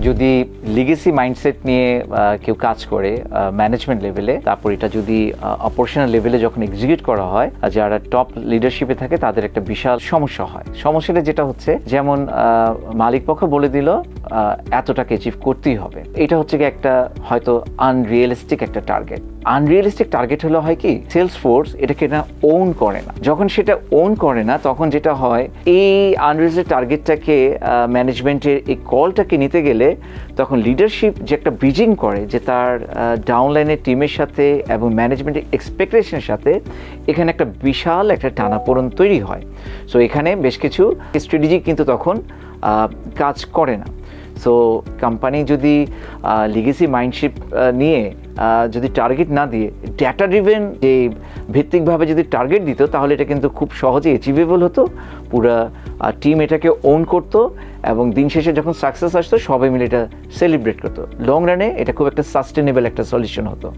যদি legacy mindset নিয়ে কেউ কাজ করে ম্যানেজমেন্ট লেভেলে, তারপর এটা যদি অপারেশনাল লেভেলে যখন এক্সিকিউট করা হয়, যারা টপ লিডারশিপে থাকে তাদের একটা বিশাল সমস্যা হয়। সমস্যাটা যেটা হচ্ছে, যেমন মালিক পক্ষ বলে দিল এতটাকে অ্যাচিভ করতেই হবে, এটা হচ্ছে কি একটা হয়তো আনরিয়েলিস্টিক একটা টার্গেট। আনরিয়েলিস্টিক টার্গেট হলো হয় কি, সেলস ফোর্স এটাকে না ওন করে না। যখন সেটা ওন করে না, তখন যেটা হয়, এই আনরিয়েলিস্টিক টার্গেটটাকে ম্যানেজমেন্টের এই কলটাকে নিতে গেলে তখন লিডারশিপ যে একটা ব্রিজিং করে, যে তার ডাউনলাইনের টিমের সাথে এবং ম্যানেজমেন্টের এক্সপেকটেশনের সাথে এখানে একটা বিশাল একটা টানাপোড়েন তৈরি হয়। সো এখানে বেশ কিছু স্ট্র্যাটেজি কিন্তু তখন কাজ করে না। সো কোম্পানি যদি লিগেসি মাইন্ডশিপ নিয়ে যদি টার্গেট না দিয়ে ডেটা ড্রিভেন যে ভিত্তিকভাবে যদি টার্গেট দিত, তাহলে এটা কিন্তু খুব সহজে অ্যাচিভেবল হতো। পুরা টিম এটাকে ওন করতো এবং দিন শেষে যখন সাকসেস আসতো সবাই মিলে এটা সেলিব্রেট করতো। লং রানে এটা খুব একটা সাস্টেনেবল একটা সলিউশন হতো।